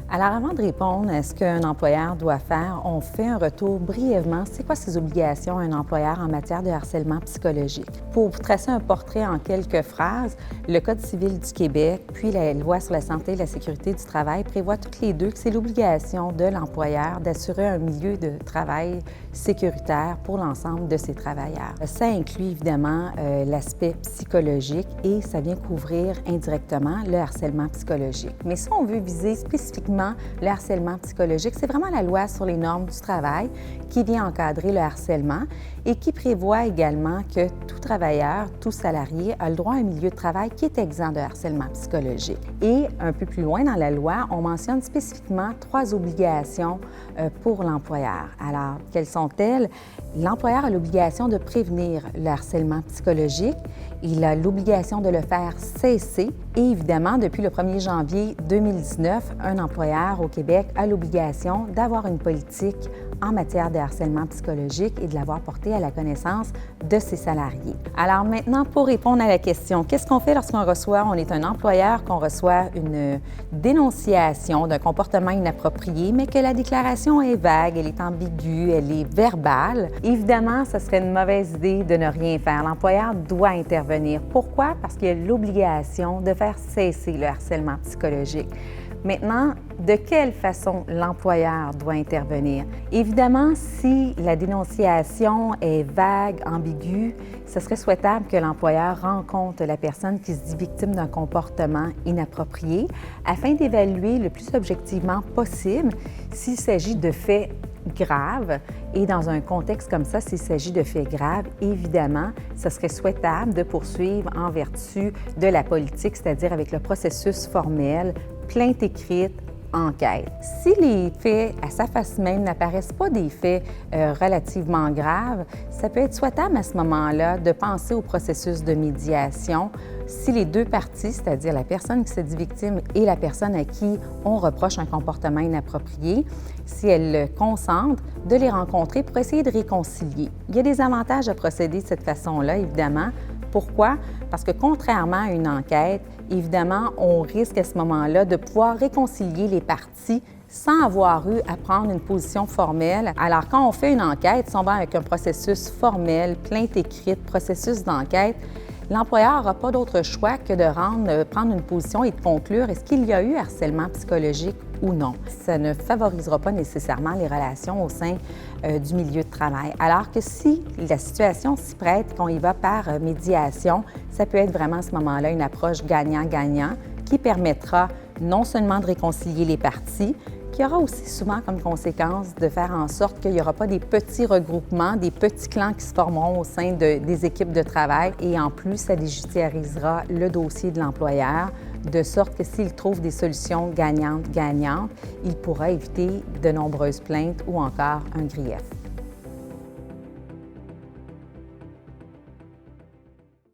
Alors, avant de répondre à ce qu'un employeur doit faire, on fait un retour brièvement. C'est quoi ses obligations à un employeur en matière de harcèlement psychologique? Pour tracer un portrait en quelques phrases, le Code civil du Québec, puis la Loi sur la santé et la sécurité du travail prévoient toutes les deux que c'est l'obligation de l'employeur d'assurer un milieu de travail sécuritaire pour l'ensemble de ses travailleurs. Ça inclut évidemment l'aspect psychologique et ça vient couvrir indirectement le harcèlement psychologique. Mais si on veut viser spécifiquement le harcèlement psychologique, c'est vraiment la Loi sur les normes du travail qui vient encadrer le harcèlement et qui prévoit également que tout travailleur, tout salarié a le droit à un milieu de travail qui est exempt de harcèlement psychologique. Et un peu plus loin dans la loi, on mentionne spécifiquement 3 obligations pour l'employeur. Alors, quelles sont-elles? L'employeur a l'obligation de prévenir le harcèlement psychologique. Il a l'obligation de le faire cesser. Et évidemment, depuis le 1er janvier 2019, un employeur au Québec a l'obligation d'avoir une politique en matière de harcèlement psychologique et de l'avoir porté à la connaissance de ses salariés. Alors maintenant, pour répondre à la question, qu'est-ce qu'on fait lorsqu'on est un employeur, qu'on reçoit une dénonciation d'un comportement inapproprié, mais que la déclaration est vague, elle est ambiguë, elle est verbale? Évidemment, ce serait une mauvaise idée de ne rien faire. L'employeur doit intervenir. Pourquoi? Parce qu'il a l'obligation de faire cesser le harcèlement psychologique. Maintenant, de quelle façon l'employeur doit intervenir? Évidemment, si la dénonciation est vague, ambiguë, ce serait souhaitable que l'employeur rencontre la personne qui se dit victime d'un comportement inapproprié afin d'évaluer le plus objectivement possible s'il s'agit de faits graves. Et dans un contexte comme ça, s'il s'agit de faits graves, évidemment, ce serait souhaitable de poursuivre en vertu de la politique, c'est-à-dire avec le processus formel, plainte écrite, enquête. Si les faits à sa face même n'apparaissent pas des faits relativement graves, ça peut être souhaitable à ce moment-là de penser au processus de médiation. Si les deux parties, c'est-à-dire la personne qui se dit victime et la personne à qui on reproche un comportement inapproprié, si elles consentent, de les rencontrer pour essayer de réconcilier. Il y a des avantages à procéder de cette façon-là, évidemment. Pourquoi? Parce que contrairement à une enquête, évidemment, on risque à ce moment-là de pouvoir réconcilier les parties sans avoir eu à prendre une position formelle. Alors, quand on fait une enquête, si on va avec un processus formel, plainte écrite, processus d'enquête, l'employeur n'aura pas d'autre choix que de prendre une position et de conclure est-ce qu'il y a eu harcèlement psychologique ou non. Ça ne favorisera pas nécessairement les relations au sein du milieu de travail. Alors que si la situation s'y prête, qu'on y va par médiation, ça peut être vraiment à ce moment-là une approche gagnant-gagnant qui permettra non seulement de réconcilier les parties, qui aura aussi souvent comme conséquence de faire en sorte qu'il n'y aura pas des petits regroupements, des petits clans qui se formeront au sein des équipes de travail et en plus, ça déjudiciarisera le dossier de l'employeur de sorte que s'il trouve des solutions gagnantes-gagnantes, il pourra éviter de nombreuses plaintes ou encore un grief.